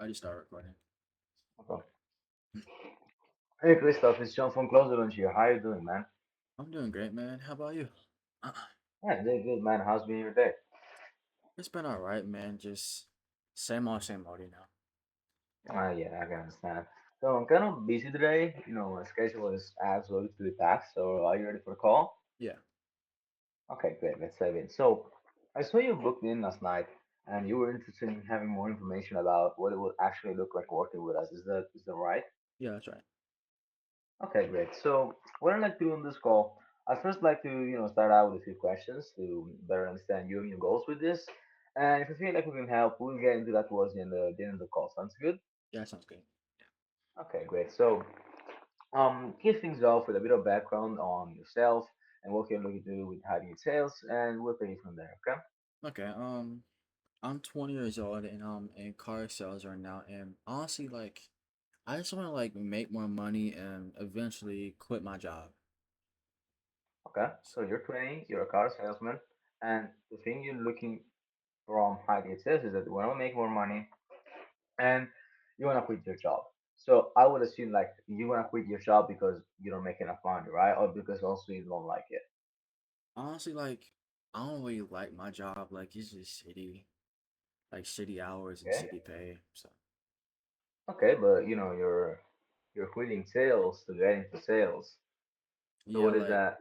I just started recording. Okay. Hey Christoph, it's John from Closer Lunch here. How you doing, man? I'm doing great, man. How about you? Yeah, doing good, man. How's been your day? It's been all right, man. Just same old, you know. Yeah, I can understand. So I'm kind of busy today. My schedule is absolutely packed. So are you ready for the call? Yeah. Okay, great. Let's dive in. So I saw you booked in last night, and you were interested in having more information about what it would actually look like working with us. Is that right? Yeah, that's right. Okay, great. So what I'd like to do on this call, I'd first like to, start out with a few questions to better understand you and your goals with this. And if you feel like we can help, we'll get into that towards the end of the call. Sounds good? Yeah, that sounds good. Okay, great. So, kick things off with a bit of background on yourself and what you're looking to do with hiding sales, and we'll take it from there. Okay? Okay. I'm 20 years old and I'm in car sales right now. And honestly, like, I just want to like make more money and eventually quit my job. Okay. So you're 20, you're a car salesman, and the thing you're looking from hiding sales is that you want to make more money and you want to quit your job. So I would assume like you want to quit your job because you don't make enough money, right? Or because also you don't like it. Honestly, like, I don't really like my job. Like, it's just shitty, like shitty hours and Okay. shitty pay. So Okay, but you're quitting sales to get into sales. So yeah, what is like, that?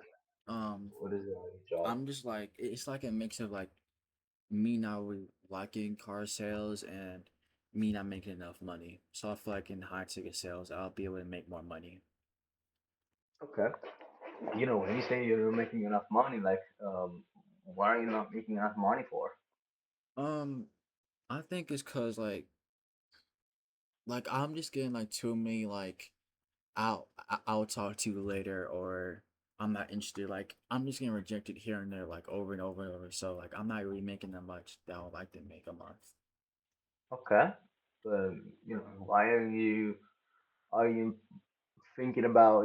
um, What is the job? I'm just like it's like a mix of like me not really liking car sales and me not making enough money. So I feel like in high ticket sales, I'll be able to make more money. Okay. When you say you're making enough money, like why are you not making enough money for? Um, I think it's cause like I'm just getting like too many like I'll talk to you later or I'm not interested. Like I'm just getting rejected here and there like over and over and over. So like I'm not really making that much that I would like to make a month. Okay. But why are you thinking about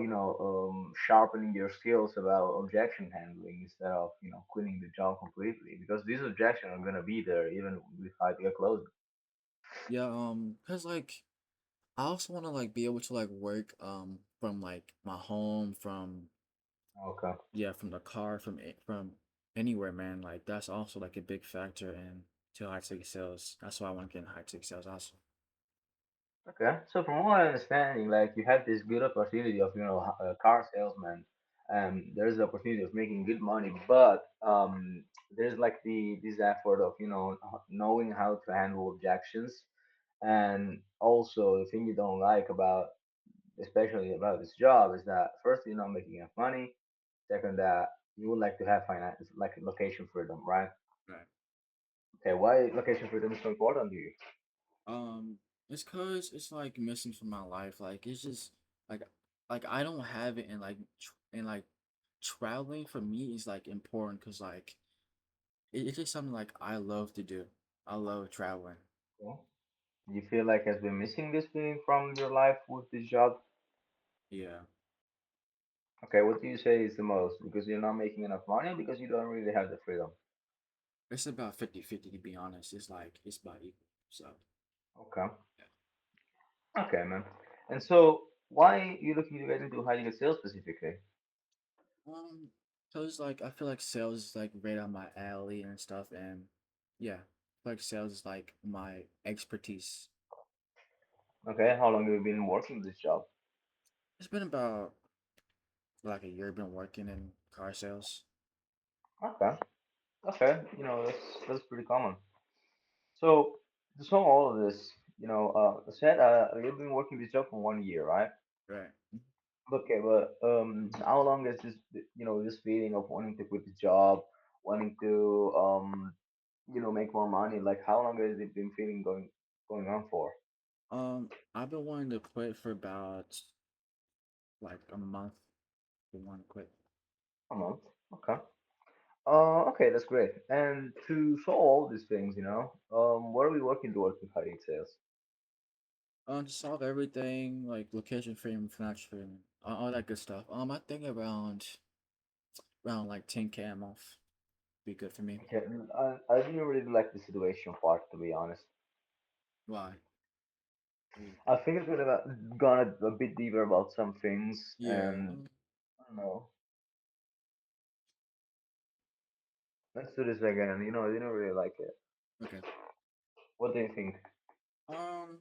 sharpening your skills about objection handling instead of quitting the job completely because these objections are gonna be there even with high ticket closing. Yeah, cause like I also want to like be able to like work from like my home from Okay. yeah, from the car, from anywhere, man. Like that's also like a big factor in to high ticket sales. That's why I want to get in high ticket sales also. Okay. So from what I understanding, like you have this good opportunity of a car salesman, and there's the opportunity of making good money, but there's like this effort of knowing how to handle objections, and also the thing you don't like about especially about this job is that first you're not making enough money. Second, that you would like to have finance like location freedom, right? Right. Okay, why location freedom is so important to you? Um, it's cause it's like missing from my life. Like it's just like like I don't have it, and like and like traveling for me is like important because like it's just something like I love to do. I love traveling. Okay. You feel like has been missing this feeling from your life with this job? Yeah, Okay, what do you say is the most? Because you're not making enough money, or because you don't really have the freedom. it's about 50-50 to be honest. It's like it's about equal. So Okay, yeah. okay, man. And so, why you looking to get into hiding a sales specifically? Um, so it's like I feel like sales is like right on my alley and stuff, and yeah, like sales is like my expertise. Okay, how long have you been working this job? It's been about like a year been working in car sales. Okay, okay, that's pretty common. So, to solve all of this, said you've been working this job for 1 year, right? Right. Okay, but how long is this, this feeling of wanting to quit the job, wanting to make more money? Like, how long has it been feeling going on for? I've been wanting to quit for about like a month. Been wanting to quit. A month. Okay. Okay, that's great. And to solve all these things, what are we working towards with Hiding Sales? To solve everything like location frame, financial frame, all that good stuff. I think around like 10K a month be good for me. Okay, I didn't really like the situation part, to be honest. Why? Mm. I think it's gonna a bit deeper about some things, Yeah. and I don't know. Let's do this again. I didn't really like it. Okay. What do you think? Um,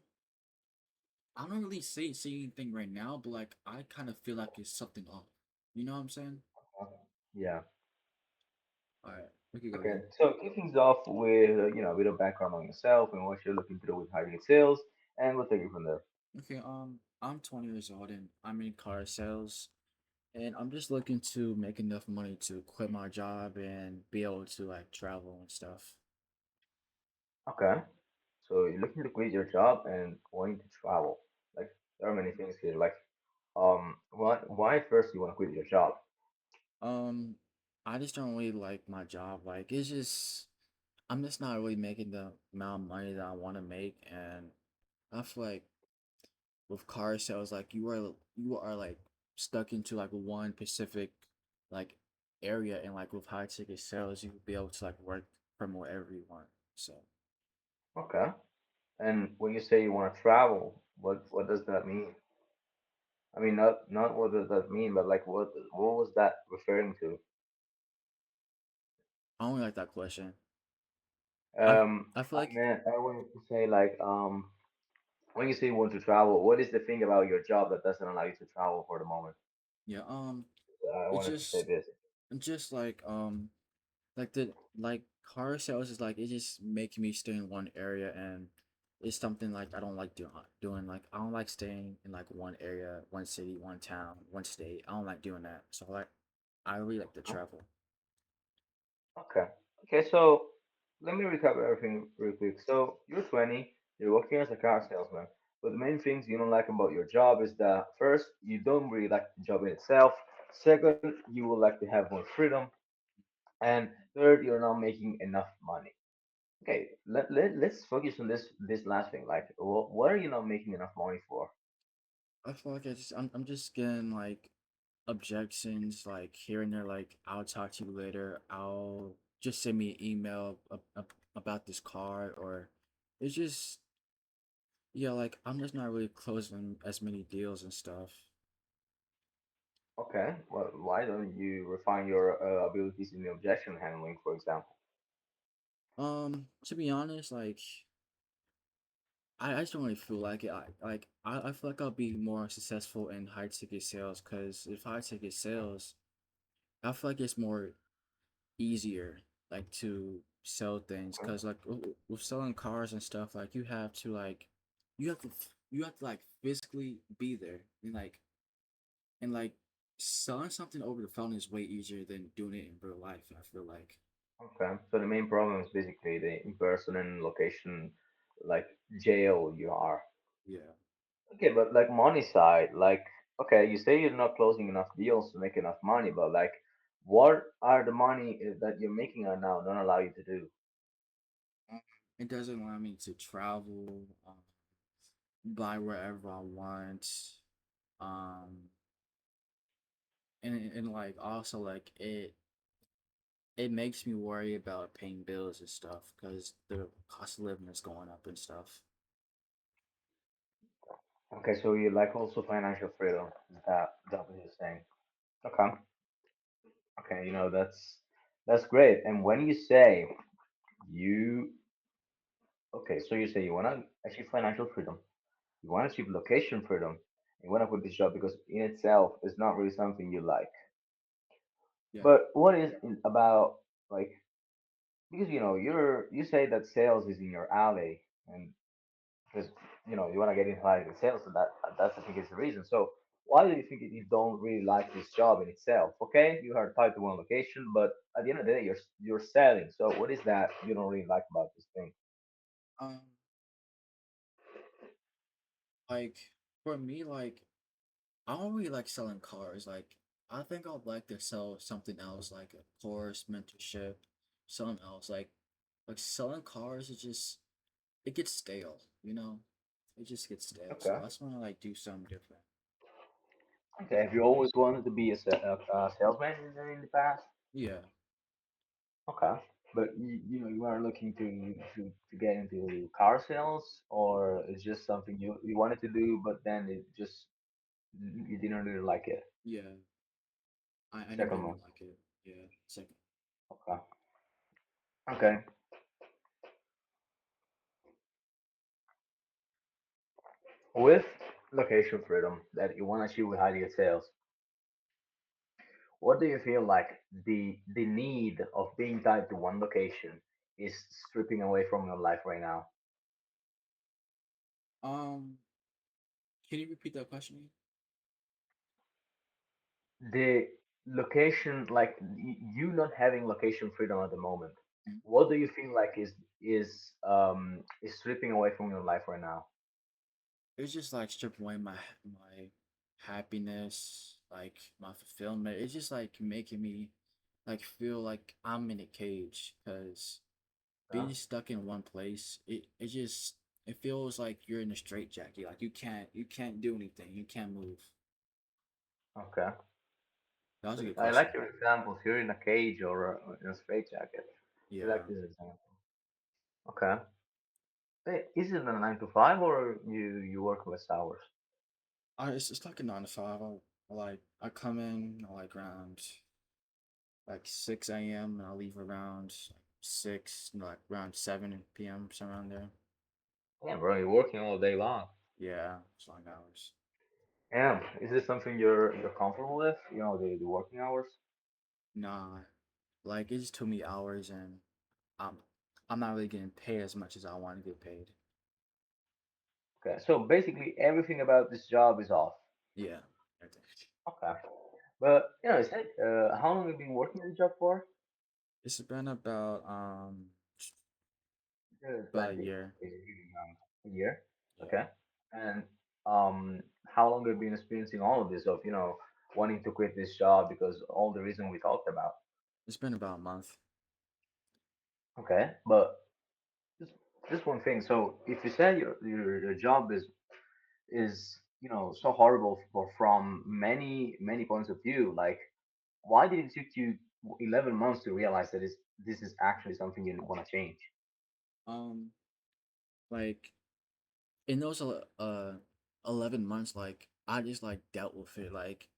I don't really see anything right now, but like I kind of feel like it's something off. You know what I'm saying? Yeah. All right, we could go Okay. again. So kick things off with a bit of background on yourself and what you're looking to do with high sales, and we'll take it from there. Okay. I'm 20 years old and I'm in car sales, and I'm just looking to make enough money to quit my job and be able to like travel and stuff. Okay. So you're looking to quit your job and wanting to travel. Like there are many things here. Like why first you want to quit your job? Um, I just don't really like my job. Like it's just I'm just not really making the amount of money that I want to make, and I feel like with car sales, like you are like stuck into like one specific like area, and like with high ticket sales, you would be able to like work from wherever you want. So Okay. And when you say you want to travel, what does that mean? I mean, not what does that mean, but like what was that referring to? I only like that question. I I feel like I wanted to say like when you say you want to travel, what is the thing about your job that doesn't allow you to travel for the moment? yeah, I it's wanted to say this. just like the like car sales is like it just makes me stay in one area, and it's something like I don't like doing like I don't like staying in like one area, one city, one town, one state. I don't like doing that. So like I really like to travel. Okay. Okay, so let me recap everything real quick. So you're 20, you're working as a car salesman, but the main things you don't like about your job is that first, you don't really like the job in itself. Second, you would like to have more freedom. And third, you're not making enough money. Okay, let's focus on this last thing. Like, what are you not making enough money for? I feel like I'm just getting like objections like here and there, like I'll talk to you later. I'll just send me an email about this car, or it's just yeah, like I'm just not really closing as many deals and stuff. Okay, well, why don't you refine your abilities in the objection handling, for example? To be honest, like I just don't really feel like it. I feel like I'll be more successful in high ticket sales, because if high ticket sales, I feel like it's more easier like to sell things, Okay. because like with selling cars and stuff, like you have to like physically be there, and like selling something over the phone is way easier than doing it in real life, I feel like. Okay, so the main problem is basically the in-person and location, like jail you are. Yeah. Okay, but like money side, like okay, you say you're not closing enough deals to make enough money, but like, what are the money that you're making right now don't allow you to do? Um, it doesn't allow me to travel, buy wherever I want, um, and like also like it makes me worry about paying bills and stuff, because the cost of living is going up and stuff. Okay, so you like also financial freedom. That what you're saying? Okay, okay, that's great. And when you say you okay, so you say you want to achieve financial freedom. You want to achieve location freedom. You want to quit this job because in itself is not really something you like. Yeah. But what is about like because you say that sales is in your alley and because you want to get into like sales, so that's I think is the reason. So why do you think that you don't really like this job in itself? Okay, you are tied to one location, but at the end of the day, you're selling. So what is that you don't really like about this thing? Um, like for me, like I don't really like selling cars. Like I think I'd like to sell something else, like a course, mentorship, something else. Like selling cars, it gets stale, you know? It just gets stale. So Okay. I just want to like do something different. Okay. Have you always wanted to be a salesman in the past? Yeah. Okay. But you are looking to get into car sales, or it's just something you wanted to do, but then it just you didn't really like it. Yeah, I didn't Second really one. like it. Yeah, second. Okay. Okay. With location freedom that you want to achieve with high ticket sales, what do you feel like the need of being tied to one location is stripping away from your life right now? Um, can you repeat that question again? The location, like you not having location freedom at the moment, Mm. what do you feel like is stripping away from your life right now? It's just like stripping away my happiness, like my fulfillment. It's just like making me like feel like I'm in a cage because Yeah. being stuck in one place, it just it feels like you're in a straitjacket. Like you can't do anything. You can't move. Okay. That was a good I like question. your examples. You're in a cage or in a straitjacket. I like Yeah. this example. Okay. Hey, is it a 9 to 5 or you work less hours? It's like a 9 to 5. I come in like around like 6 a.m. and I leave around like 6, like around 7 p.m. somewhere around there. Yeah, bro, you're working all day long. Yeah, it's long hours. Yeah, is this something you're comfortable with? You know, the working hours? Nah, like it just took me hours and I'm I'm not really getting paid as much as I want to get paid. Okay, so basically everything about this job is off. Yeah, everything. Okay, but is that how long have you been working this job for? It's been about a Plenty, year. basically, a year. Yeah, Okay, and how long have you been experiencing all of this of wanting to quit this job because all the reason we talked about? it's been about a month. Okay, but just just one thing. So if you say your job is so horrible from many points of view, like why did it take you 11 months to realize that this is actually something you want to change? Um, like in those 11 months, like I just like dealt with it. Like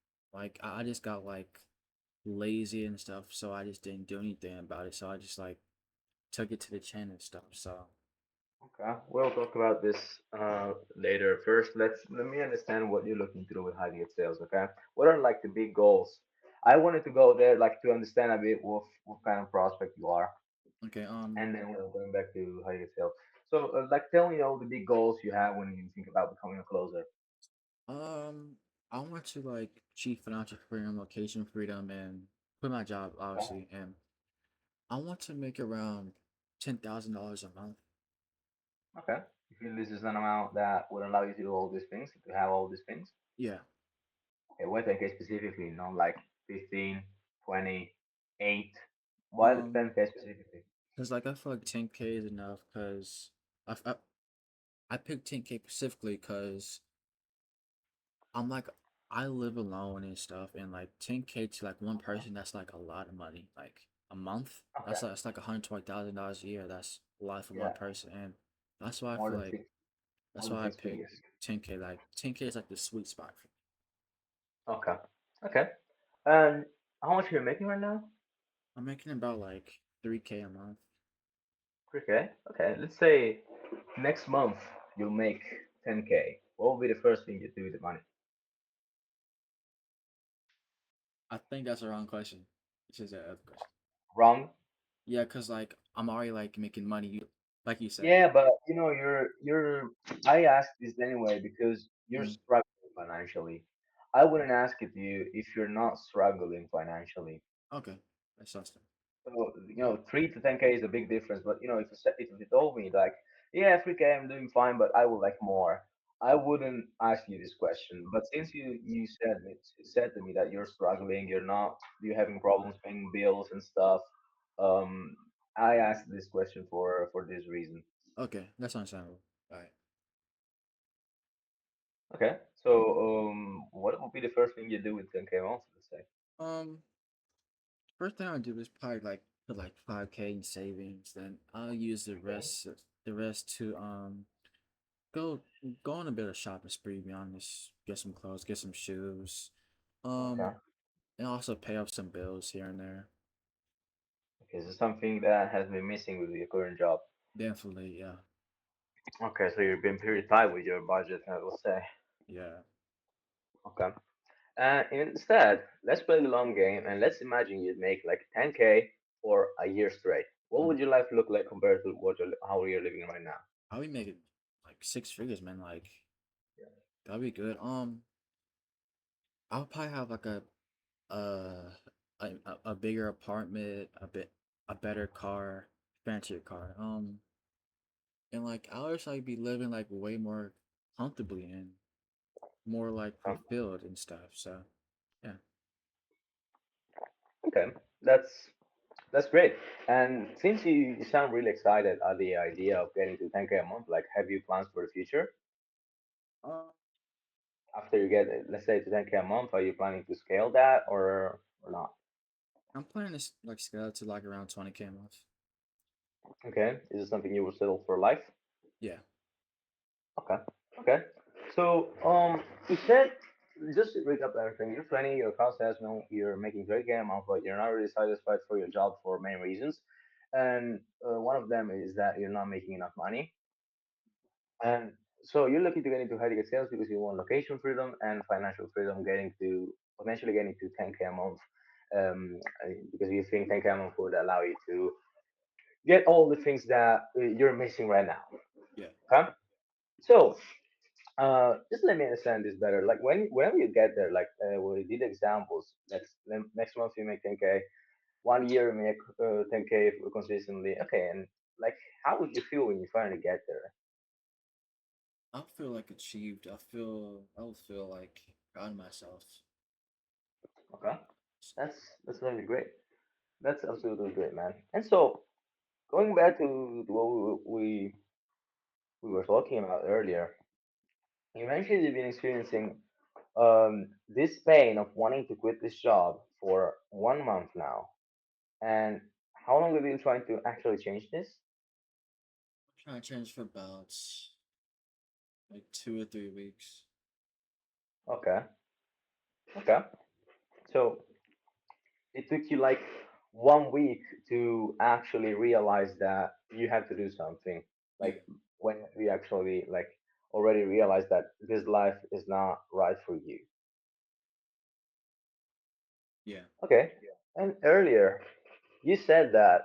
I just got like lazy and stuff, so I just didn't do anything about it. So I just like took it to the chin and stuff. So Okay, we'll talk about this later. First, let me understand what you're looking to do with high ticket sales. Okay, what are like the big goals? I wanted to go there like to understand a bit what kind of prospect you are, okay, and then we're going back to high ticket sales. So, like, tell me all the big goals you have when you think about becoming a closer. um, I want to like achieve financial freedom, location freedom, and quit my job Okay. obviously, and I want to make around $10,000 a month. Okay. You feel this is an amount that would allow you to do all these things, to have all these things? Yeah. Okay, what 10K specifically, not like 15, 20, 8. Why the Um, 10K specifically? cause like I feel like 10K is enough. Cause I I, I picked 10K specifically cause I'm like I live alone and stuff, and like 10K to like one person, that's like a lot of money. Like a month, Okay, that's like $120,000 a year. That's a lot for one yeah, person, and that's why I more feel than like six, more that's than why I six picked figures. 10K. Like 10K is like the sweet spot for Okay, okay. And how much are you making right now? I'm making about like 3K a month. 3K. Okay, let's say next month you'll make 10K. What will be the first thing you do with the money? I think that's the wrong question. It's just a other question. Wrong. Yeah, cause like I'm already like making money. Like you said. Yeah, but you're. I asked this anyway because you're Mm, struggling financially. I wouldn't ask it to you if you're not struggling financially. okay, that's awesome. So 3 to 10K is a big difference. But if you told me like, yeah, 3K, I'm doing fine, but I would like more. I wouldn't ask you this question. But since you said to me that you're struggling, you're having problems paying bills and stuff. Um, I asked this question for this reason. Okay, that's understandable. All right. Okay. So, what would be the first thing you do with 10K monthly, let's say? Um, first thing I do is probably like put like 5K in savings. Then I'll use Okay. the rest to go go on a bit of shopping spree. To be honest, get some clothes, get some shoes, Okay. um, and also pay off some bills here and there. Okay. So something that has been missing with your current job. Definitely, yeah, Okay. So you've been pretty tight with your budget, I will say. yeah. Okay. Instead, let's play the long game and let's imagine you'd make like 10K for a year straight. What Mm. would your life look like compared to how you're living right now? I'll be making like six figures, man. Like Yeah. that'll be good. I'll probably have like uh a bigger apartment, a better car, fancier car. And like I'll just like be living like way more comfortably and more like Um, fulfilled and stuff. So yeah. okay, that's great. And since you sound really excited at the idea of getting to 10K a month, like have you plans for the future? Uh, After you get, let's say, to 10K a month, are you planning to scale that or not? I'm planning to like scale it to like around 20K a month. Okay, is it something you will settle for life? Yeah. Okay. Okay. So, you said, just to recap everything, you're 20, you're a car salesman, you're making great game amount, but you're not really satisfied for your job for many reasons. And one of them is that you're not making enough money. And so you're looking to get into high ticket sales because you want location freedom and financial freedom, getting to potentially getting to 10K a month. Because you think 10K a month would allow you to get all the things that you're missing right now. Yeah. Okay. So, just let me understand this better. Like whenever you get there, like we did examples. Next month you make 10K. 1 year you make 10K consistently. Okay, and like how would you feel when you finally get there? I feel like achieved. I would feel like proud of myself. Okay, that's really great. That's absolutely great, man. And so going back to what we were talking about earlier, you mentioned you've been experiencing this pain of wanting to quit this job for 1 month now. And how long have you been trying to actually change this? I'm trying to change for about like 2 or 3 weeks. Okay, okay. So it took you like 1 week to actually realize that you had to do something. Yeah. Like when we actually like already realized that this life is not right for you. Yeah. Okay. And earlier you said that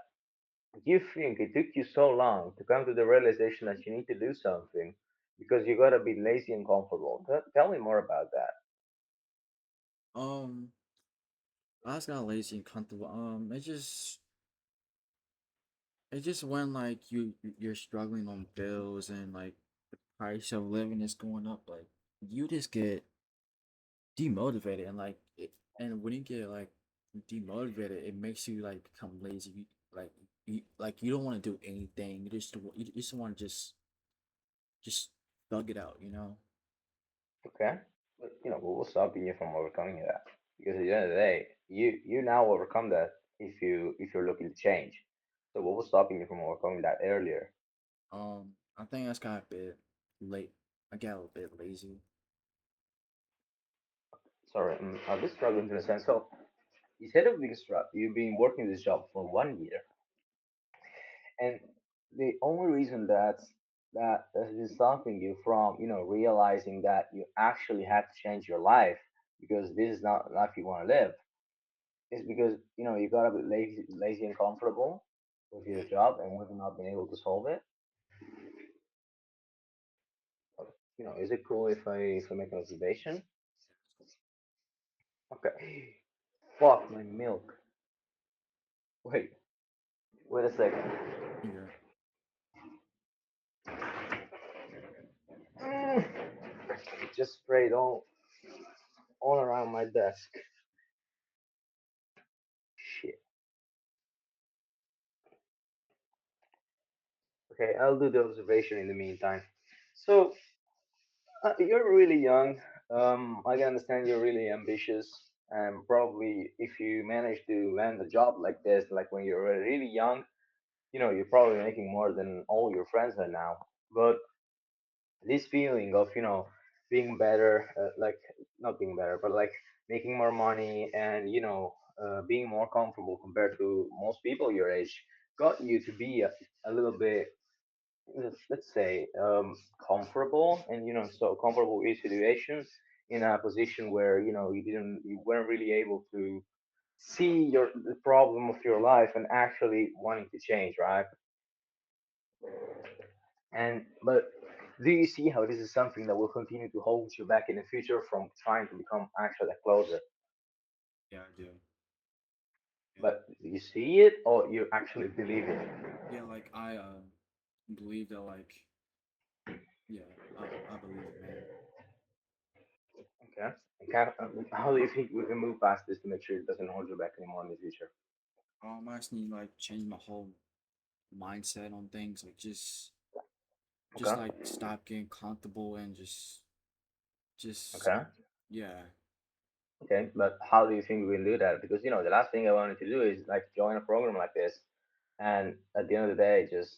you think it took you so long to come to the realization that you need to do something because you gotta be lazy and comfortable. Tell me more about that. Um, I just got lazy and comfortable. It just when like you're struggling on bills and like the price of living is going up, like you just get demotivated and and when you get like demotivated, it makes you like become lazy. Like you don't want to do anything. You just want to just thug it out, you know? Okay. But what will stopping you from overcoming that? Because at the end of the day, you now overcome that if you're looking to change. So what was stopping you from overcoming that earlier? I think I just got a bit late. I got a little bit lazy. Sorry, I'm a bit struggling to understand. So you said you've been working this job for 1 year, and the only reason that is stopping you from realizing that you actually have to change your life because this is not life you want to live is because you gotta be lazy and comfortable with your Yeah. job, and we've not been able to solve it. Is it cool if I make an observation? Okay. Fuck my milk. Wait, wait a second. Yeah. Mm. It just sprayed all around my desk. Shit. Okay, I'll do the observation in the meantime. So you're really young. I can understand you're really ambitious, And probably if you manage to land a job like this, like when you're really young, you're probably making more than all your friends are now. But this feeling of being better, like not being better, but like making more money and being more comfortable compared to most people your age got you to be a little bit, let's say, comfortable, and so comfortable with situations in a position where you weren't really able to see the problem of your life and actually wanting to change, right? And but do you see how this is something that will continue to hold you back in the future from trying to become actually a closer? Yeah, I do. Yeah. But do you see it or you actually believe it? Yeah, like I believe that like yeah, I believe it, man. Okay. How do you think we can move past this to make sure it doesn't hold you back anymore in the future? I just need to, like change my whole mindset on things, like just Okay. like stop getting comfortable and just Okay. yeah. Okay. But how do you think we can do that? Because the last thing I wanted to do is like join a program like this, and at the end of the day, just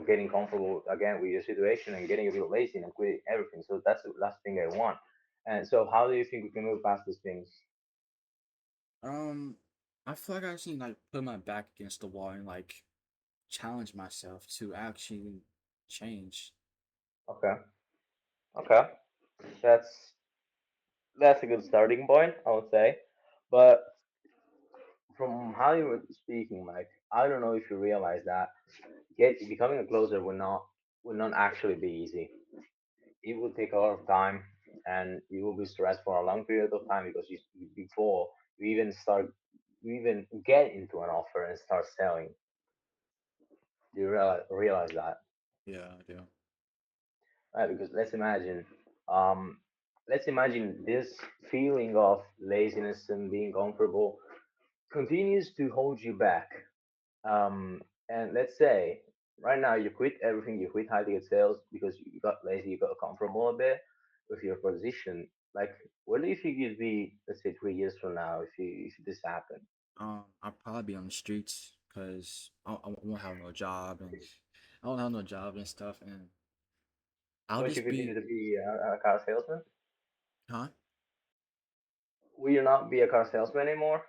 getting comfortable again with your situation and getting a bit lazy and quitting everything. So that's the last thing I want. And so, how do you think we can move past these things? Um I feel like I just need to, like put my back against the wall and like challenge myself to actually change. Okay. Okay. That's that's a good starting point, I would say. But from how you were speaking, Mike, I don't know if you realize that becoming a closer will not actually be easy. It will take a lot of time, and you will be stressed for a long period of time because before you even get into an offer and start selling. Do you realize that? Yeah, I do. Right? Because um, let's imagine this feeling of laziness and being comfortable continues to hold you back. And let's say right now you quit everything, you quit high ticket sales because you got lazy, you got comfortable a bit with your position. Like, where do you think you'd be, let's say, 3 years from now if this happened? I'll probably be on the streets because I won't have no job and I won't have no job and stuff, and I'll Won't you just continue be, to be a car salesman? huh? Will you not be a car salesman anymore?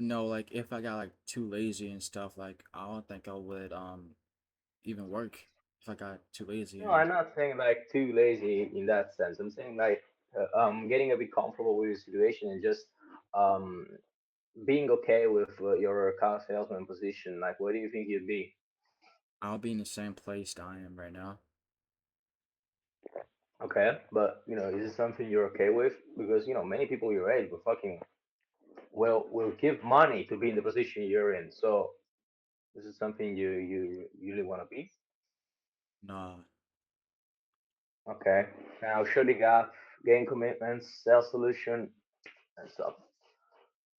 No, like if I got like too lazy and stuff, like I don't think I would even work if I got too lazy No, and I'm not saying like too lazy in that sense. I'm saying like getting a bit comfortable with your situation and just um, being okay with your car salesman position. Like, where do you think you'd be? I'll be in the same place that I am right now. Okay, but is it something you're okay with? Because many people your age will fucking will give money to be in the position you're in. So this is something you really want to be. Nah, Okay. Now show the gap, gain commitments, sell solution, and stuff.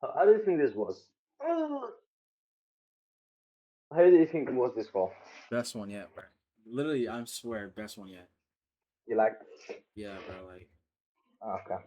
How do you think this was? How do you think it was this call? best one yet, bro. Literally, I swear, best one yet. You like? Yeah, bro. Like Okay.